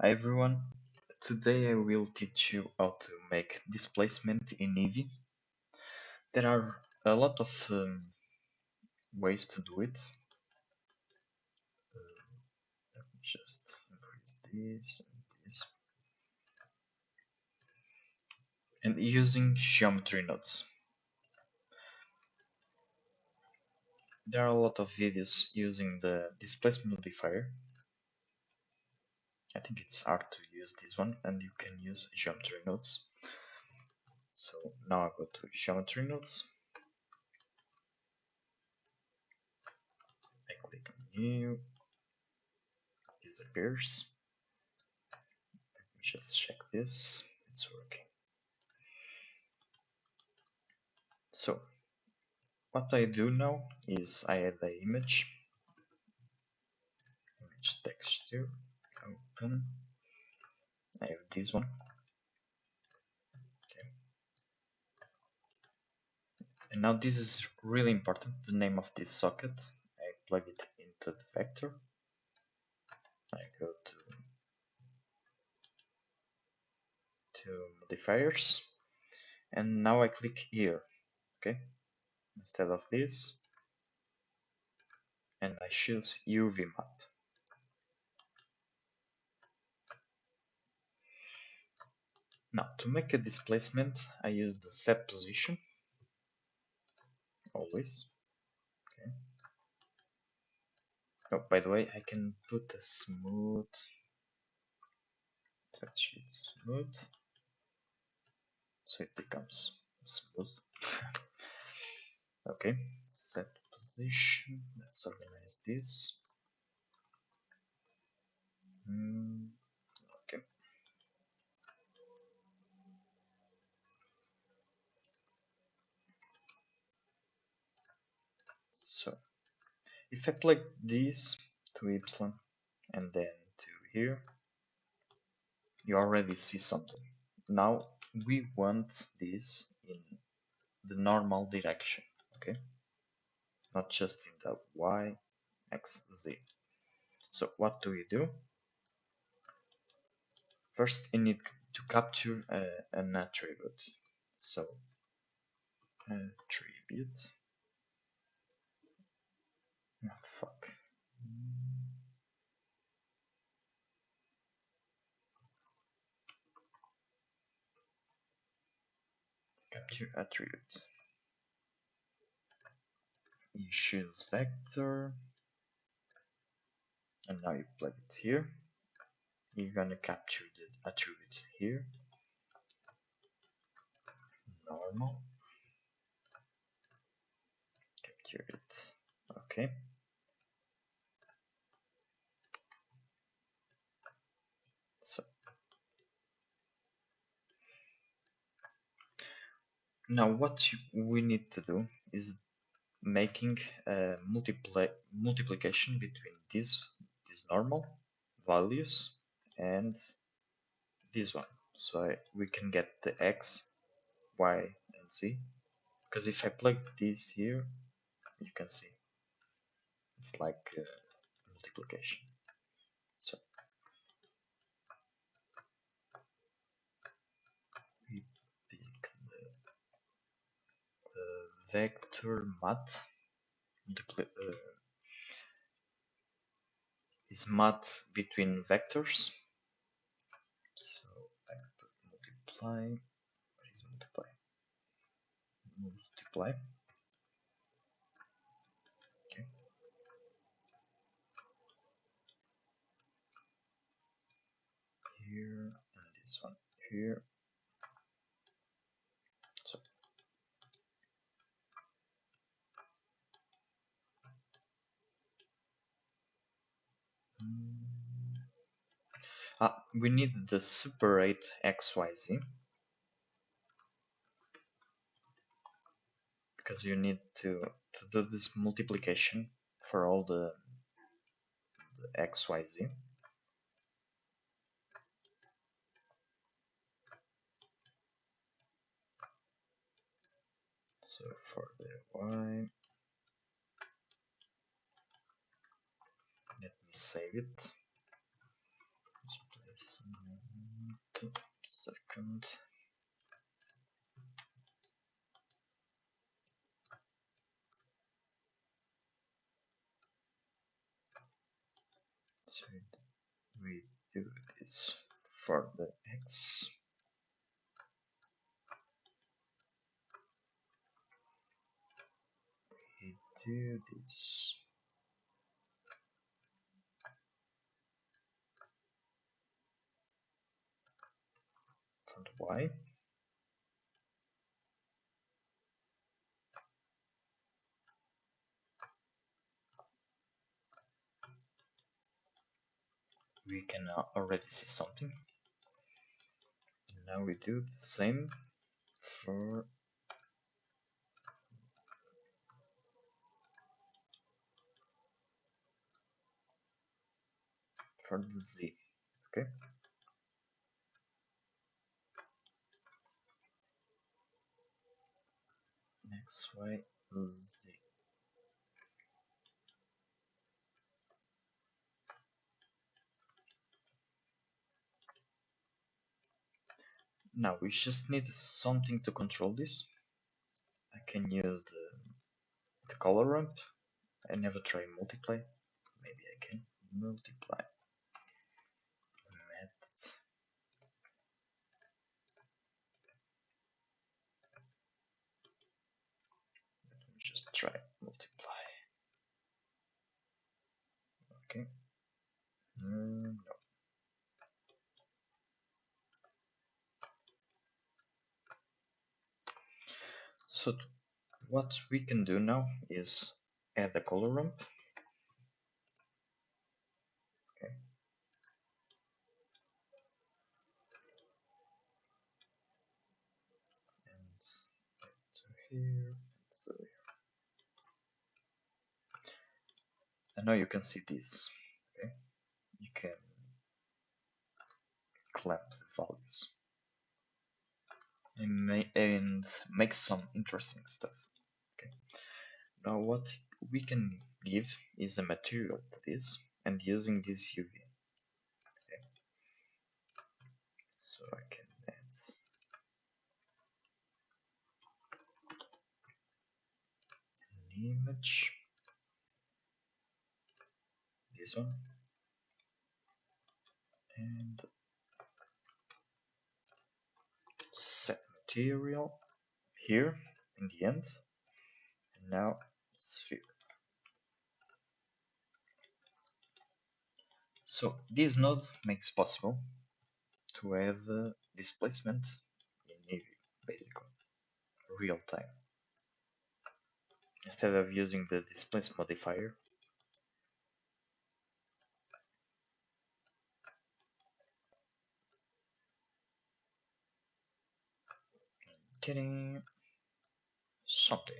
Hi everyone, today I will teach you how to make displacement in eevee. There are a lot of ways to do it. Let me just increase this and this. And using geometry nodes. There are a lot of videos using the displacement modifier. I think it's hard to use this one, and you can use geometry nodes. So now I go to geometry nodes. I click on new, it disappears. Let me just check this, it's working. So what I do now is I add the image texture, open. I have this one. Okay. And now this is really important, the name of this socket. I plug it into the vector. I go to modifiers, and now I click here, okay, instead of this, and I choose UV map. Now to make a displacement, I use the set position always. Okay. Oh, by the way, I can put a smooth, set sheet smooth, so it becomes smooth. Okay, set position. Let's organize this. Okay. So if I plug this to epsilon and then to here, you already see something. Now we want this in the normal direction, okay? Not just in the y, x, z. So what do we do? First, you need to capture an attribute. So attribute. Oh, fuck. Capture attribute. You choose vector, and now you plug it here. You're gonna capture the attribute here, normal, capture it, okay. So now what we need to do is making a multiplication between these normal values and this one, so we can get the x, y, and z. Because if I plug this here, you can see it's like multiplication. So we pick the vector math is math between vectors. So vector multiply. What is multiply? Multiply. Okay. Here and this one here. So we need the separate XYZ because you need to do this multiplication for all the XYZ. So for the Y, let me save it. second. So we do this for the x. We do this for the y. We can already see something. Now we do the same for the z. Okay. X, y, z. Now we just need something to control this. I can use the color ramp. I never try multiply. Maybe I can multiply. Method. Let me just try multiply. Okay. No. So what we can do now is add a color ramp. Okay. And to here, so here. And now you can see this. Okay. You can clamp the values and make some interesting stuff. Okay. Now what we can give is a material to this and using this UV. Okay. So I can add an image, this one, and set material here in the end, and now sphere. So this node makes possible to have displacement in eevee, basically real time. Instead of using the displacement modifier, getting something.